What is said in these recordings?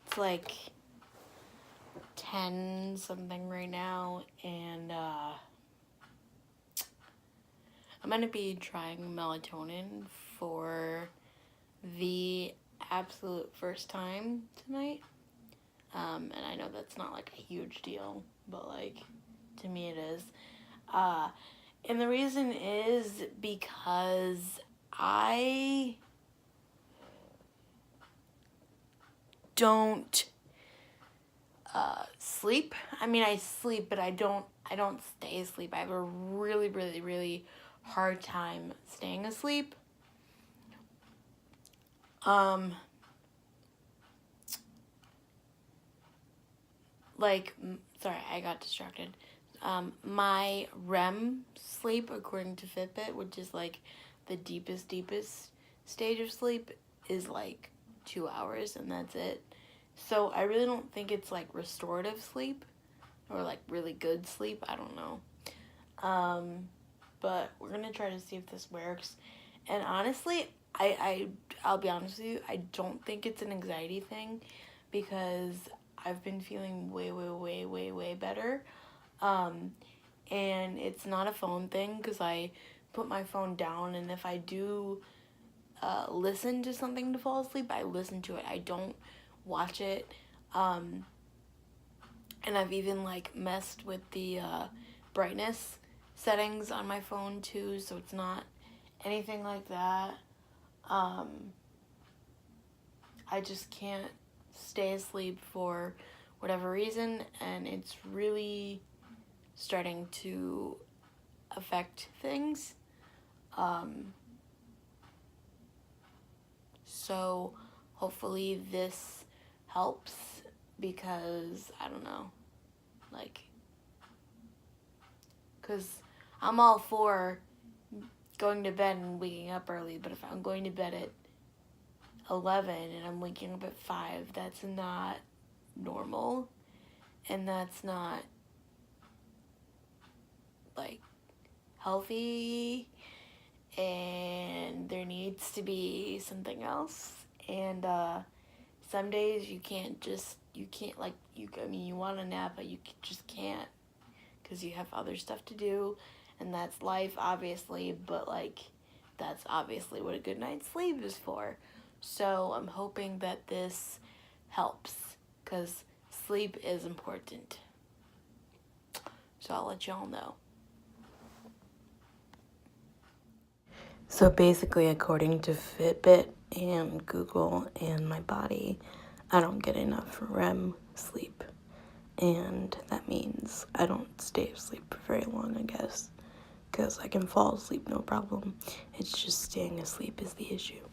It's like 10 something right now, and I'm gonna be trying melatonin for the absolute first time tonight. And I know that's not like a huge deal, but like to me it is. And the reason is because I don't sleep. I mean, I sleep, but I don't stay asleep. I have a really, really, really hard time staying asleep. Sorry, I got distracted. My REM sleep, according to Fitbit, which is like the deepest stage of sleep, is like 2 hours, and that's it. So I really don't think it's like restorative sleep or like really good sleep. I don't know. But we're gonna try to see if this works. And honestly, I'll be honest with you, I don't think it's an anxiety thing because I've been feeling way better. And it's not a phone thing because I put my phone down, and if I do listen to something to fall asleep, I listen to it. I don't watch it. And I've even like messed with the brightness settings on my phone too, so it's not anything like that. I just can't stay asleep for whatever reason, and it's really starting to affect things. So hopefully this helps because I don't know, like, because I'm all for going to bed and waking up early, but if I'm going to bed at 11 and I'm waking up at 5, that's not normal, and that's not like healthy, and there needs to be something else. And some days you can't like, I mean, you want a nap, but you just can't because you have other stuff to do, and that's life, obviously, but like that's obviously what a good night's sleep is for. So I'm hoping that this helps because sleep is important. So I'll let y'all know. So basically, according to Fitbit and Google and my body, I don't get enough REM sleep. And that means I don't stay asleep for very long, I guess. Because I can fall asleep, no problem. It's just staying asleep is the issue.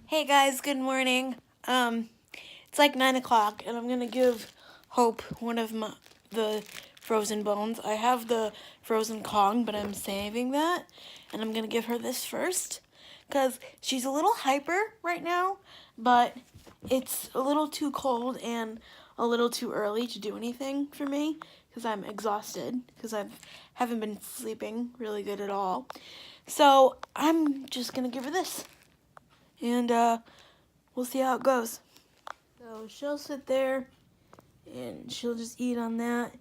Hey guys, good morning. It's like 9 o'clock, and I'm gonna give Hope one of the frozen bones. I have the frozen Kong, but I'm saving that, and I'm gonna give her this first, because she's a little hyper right now, but it's a little too cold and a little too early to do anything for me, because I'm exhausted, because I haven't been sleeping really good at all. So I'm just gonna give her this, and we'll see how it goes. So she'll sit there and she'll just eat on that.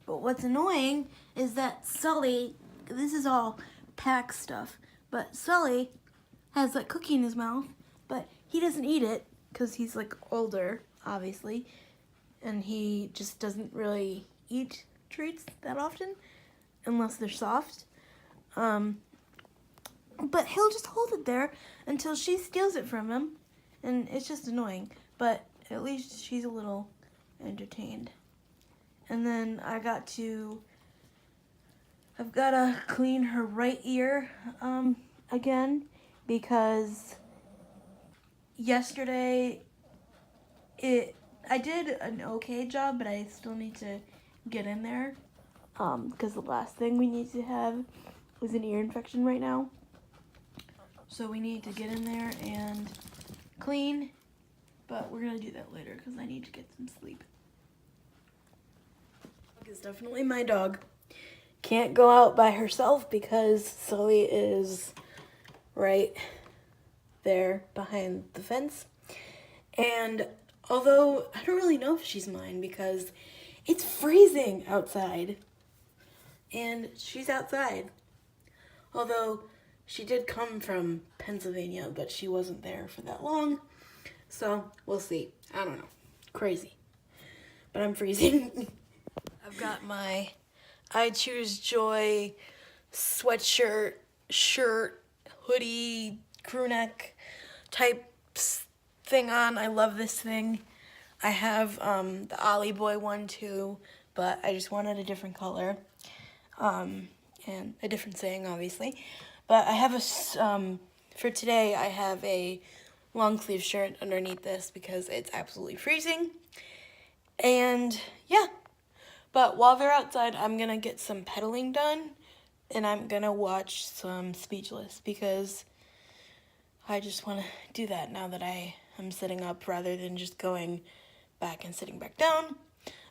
But what's annoying is that Sully, this is all pack stuff, but Sully has that cookie in his mouth, but he doesn't eat it because he's like older, obviously, and he just doesn't really eat treats that often unless they're soft. But he'll just hold it there until she steals it from him, and it's just annoying. But at least she's a little entertained. And then I've got to clean her right ear again, because yesterday I did an okay job, but I still need to get in there, because the last thing we need to have is an ear infection right now. So we need to get in there and clean, but we're gonna do that later because I need to get some sleep. It's definitely my dog. Can't go out by herself because Sully is right there behind the fence. And although I don't really know if she's mine because it's freezing outside. And she's outside. Although she did come from Pennsylvania, but she wasn't there for that long. So we'll see. I don't know. Crazy. But I'm freezing. I've got my I Choose Joy sweatshirt, shirt, hoodie, crew neck type thing on. I love this thing. I have the Ollie Boy one too, but I just wanted a different color. And a different saying, obviously. But I have for today, I have a long sleeve shirt underneath this because it's absolutely freezing. And yeah, but while they're outside, I'm gonna get some pedaling done, and I'm gonna watch some Speechless because I just want to do that now that I am sitting up rather than just going back and sitting back down.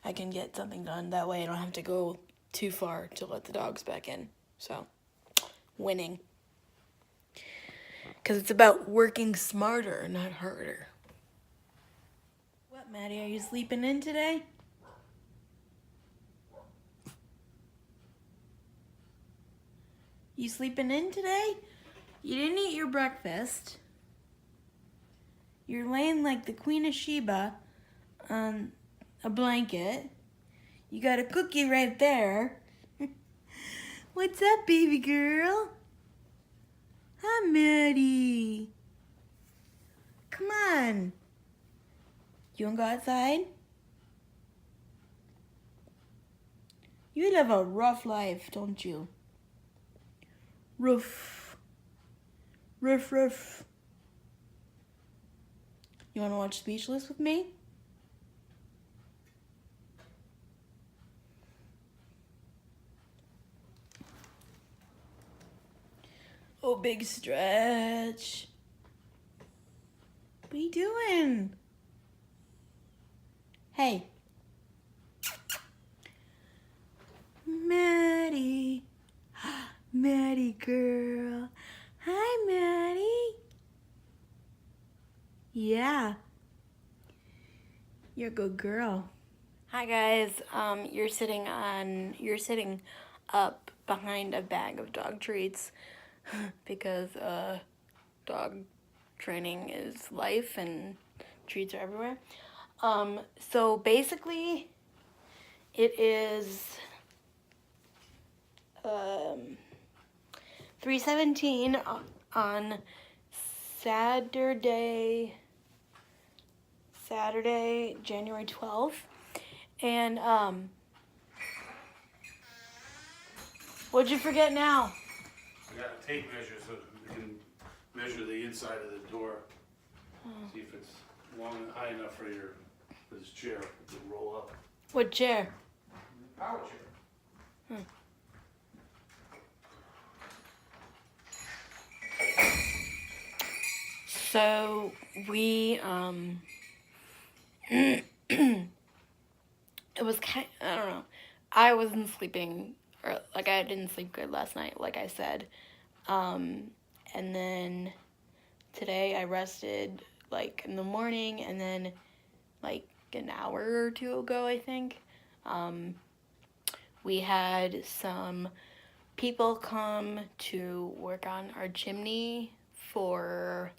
I can get something done. That way I don't have to go too far to let the dogs back in. So, winning. Because it's about working smarter, not harder. What, Maddie? Are you sleeping in today? You sleeping in today? You didn't eat your breakfast. You're laying like the Queen of Sheba on a blanket. You got a cookie right there. What's up, baby girl? Hi, Maddie. Come on. You wanna go outside? You live a rough life, don't you? Rough. Rough, rough. You wanna watch Speechless with me? Oh, big stretch. What are you doing? Hey. Maddie. Maddie girl. Hi, Maddie. Yeah. You're a good girl. Hi guys. You're sitting up behind a bag of dog treats because dog training is life and treats are everywhere. So basically it is 3:17 on Saturday, January 12th. And what'd you forget now? I got a tape measure so we can measure the inside of the door. See if it's long and high enough for this chair to roll up. What chair? Power chair. So we it was I don't know. I wasn't sleeping, or like I didn't sleep good last night, like I said. And then today I rested like in the morning, and then like an hour or two ago, I think, we had some people come to work on our chimney for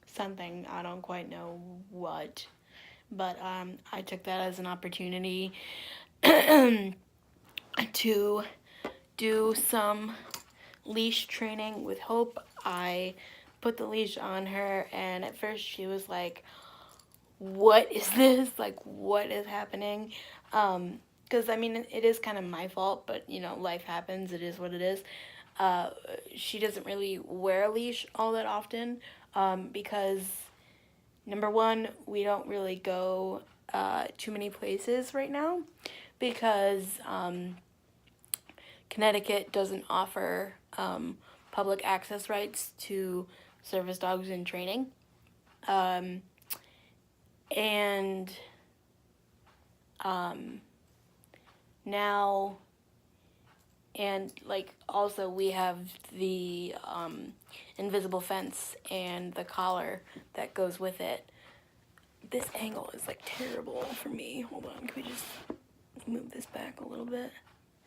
something. I don't quite know what, but I took that as an opportunity to do some leash training with Hope. I put the leash on her, and at first she was like, what is this? Like, what is happening? Because, I mean, it is kind of my fault, but, you know, life happens. It is what it is. She doesn't really wear a leash all that often because, number one, we don't really go too many places right now because Connecticut doesn't offer public access rights to service dogs in training. And now And like also we have the invisible fence and the collar that goes with it. This angle is like terrible for me. Hold on, can we just move this back a little bit?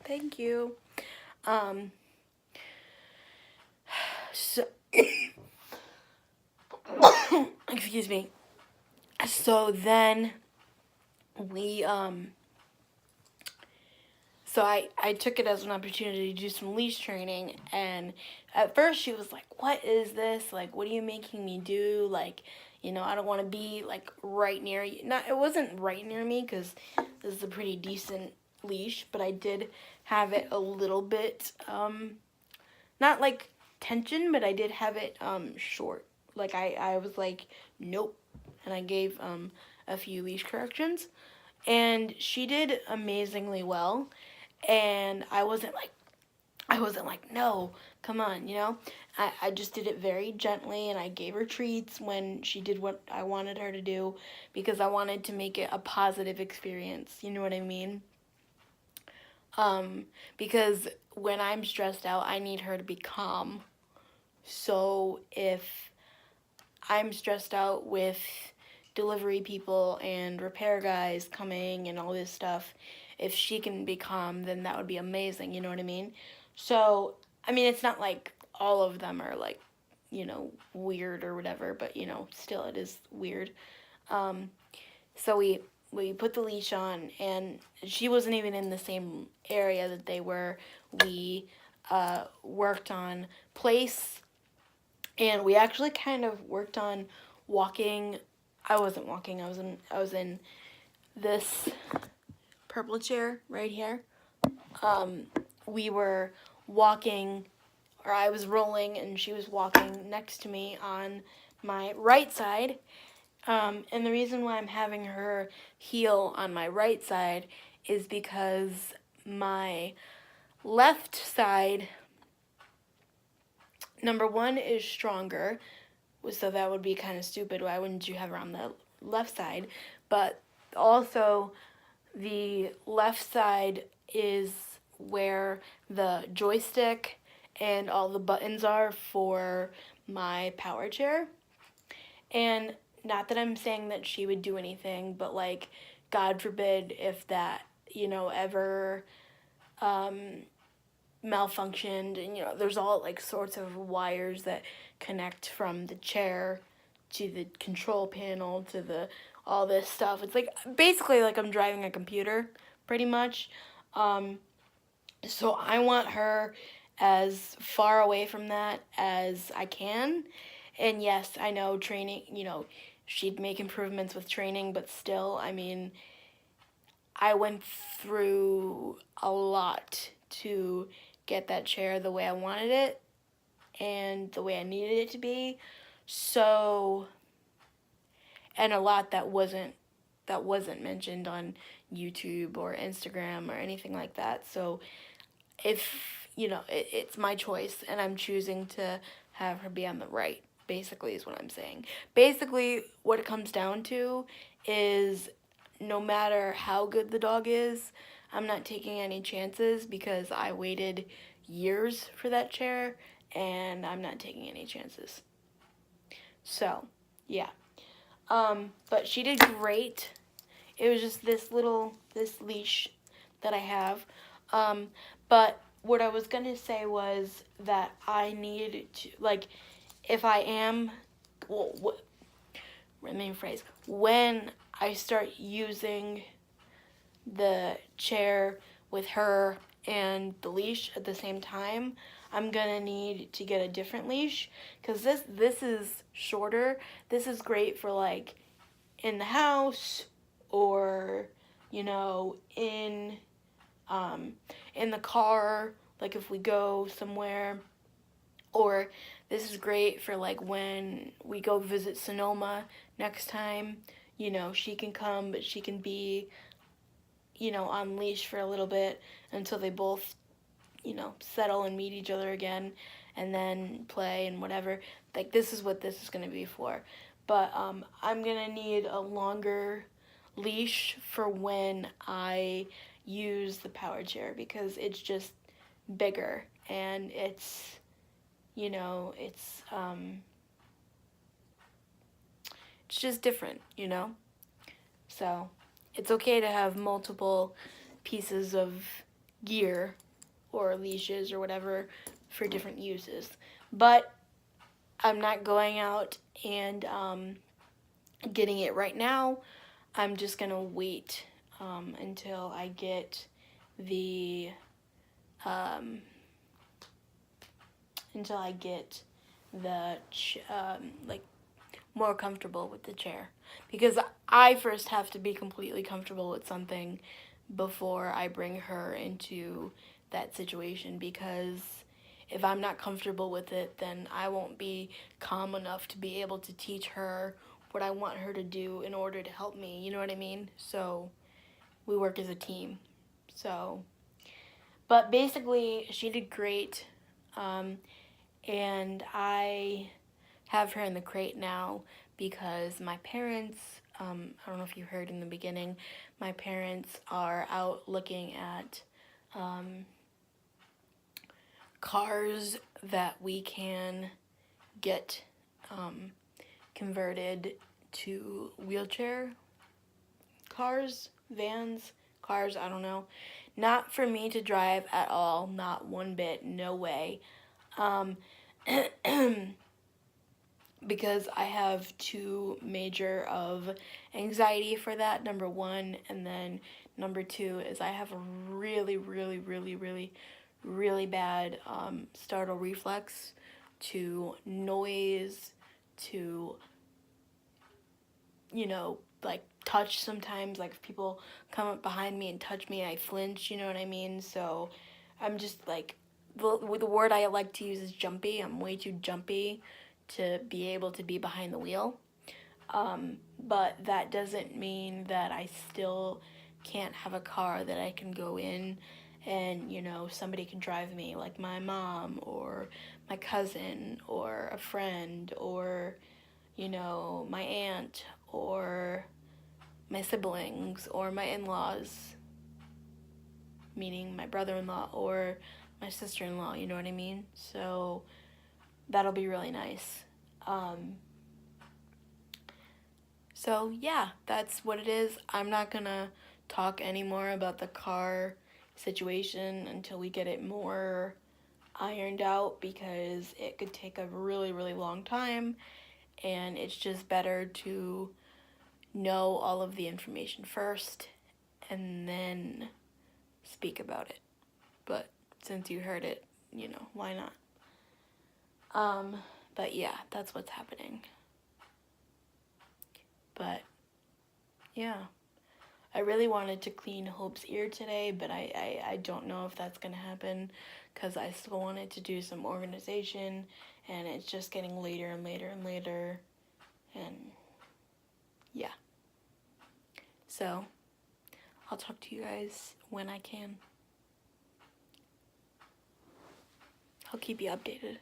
Thank you. So excuse me. So then we so I took it as an opportunity to do some leash training, and at first she was like, what is this, like, what are you making me do, like, you know, I don't want to be like right near you. Not, it wasn't right near me because this is a pretty decent leash, but I did have it a little bit not like tension, but I did have it short. Like I was like, nope, and I gave a few leash corrections, and she did amazingly well. And I wasn't like, no, come on, you know. I just did it very gently, and I gave her treats when she did what I wanted her to do, because I wanted to make it a positive experience, you know what I mean? Because when I'm stressed out, I need her to be calm. So if I'm stressed out with delivery people and repair guys coming and all this stuff, if she can be calm, then that would be amazing, you know what I mean? So, I mean, it's not like all of them are like, you know, weird or whatever, but you know, still it is weird. So we put the leash on, and she wasn't even in the same area that they were. We worked on place, and we actually kind of worked on walking. I wasn't walking. I was in this purple chair right here. We were walking, or I was rolling, and she was walking next to me on my right side. And the reason why I'm having her heel on my right side is because my left side, number one, is stronger. So that would be kind of stupid. Why wouldn't you have her on the left side? But also, the left side is where the joystick and all the buttons are for my power chair. And not that I'm saying that she would do anything, but like, God forbid if that, you know, ever malfunctioned, and you know, there's all like sorts of wires that connect from the chair to the control panel to the all this stuff. It's like basically like I'm driving a computer pretty much. So I want her as far away from that as I can. And yes, I know training, you know, she'd make improvements with training, but still, I mean, I went through a lot to get that chair the way I wanted it and the way I needed it to be. So, and a lot that wasn't mentioned on YouTube or Instagram or anything like that. So, if, you know, it's my choice, and I'm choosing to have her be on the right, basically, is what I'm saying. Basically, what it comes down to is no matter how good the dog is, I'm not taking any chances, because I waited years for that chair, and I'm not taking any chances. So, yeah. But she did great. It was just this leash that I have. But what I was gonna say was that I need to, like, if I am, well, let me rephrase. When I start using the chair with her and the leash at the same time, I'm gonna need to get a different leash, because this is shorter. This is great for like in the house, or you know, in the car, like if we go somewhere. Or this is great for like when we go visit Sonoma next time. You know, she can come, but she can be, you know, on leash for a little bit until they both, you know, settle and meet each other again, and then play and whatever. Like, this is what this is going to be for. But I'm going to need a longer leash for when I use the power chair, because it's just bigger, and it's, you know, it's just different, you know? So it's okay to have multiple pieces of gear or leashes or whatever for different uses. But I'm not going out and getting it right now. I'm just gonna wait until I get the um, until I get the like more comfortable with the chair, because I first have to be completely comfortable with something before I bring her into that situation, because if I'm not comfortable with it, then I won't be calm enough to be able to teach her what I want her to do in order to help me, you know what I mean? So we work as a team. So, but basically she did great, and I have her in the crate now because my parents, I don't know if you heard in the beginning, my parents are out looking at cars that we can get converted to wheelchair cars, vans, cars, I don't know. Not for me to drive at all, not one bit, no way. Because I have too major of anxiety for that, number one, and then number two is I have a really, really, really, really, really bad startle reflex to noise, to, you know, like touch sometimes. Like if people come up behind me and touch me, I flinch, you know what I mean? So I'm just like, the word I like to use is jumpy. I'm way too jumpy to be able to be behind the wheel. But that doesn't mean that I still can't have a car that I can go in and, you know, somebody can drive me, like my mom or my cousin or a friend or, you know, my aunt or my siblings or my in-laws, meaning my brother-in-law or my sister-in-law, you know what I mean? So that'll be really nice. So yeah, that's what it is. I'm not gonna talk anymore about the car situation until we get it more ironed out, because it could take a really, really long time, and it's just better to know all of the information first and then speak about it. But since you heard it, you know, why not? But yeah, that's what's happening. But yeah, I really wanted to clean Hope's ear today, but I don't know if that's gonna happen, because I still wanted to do some organization, and it's just getting later and later and later, and yeah. So I'll talk to you guys when I can. I'll keep you updated.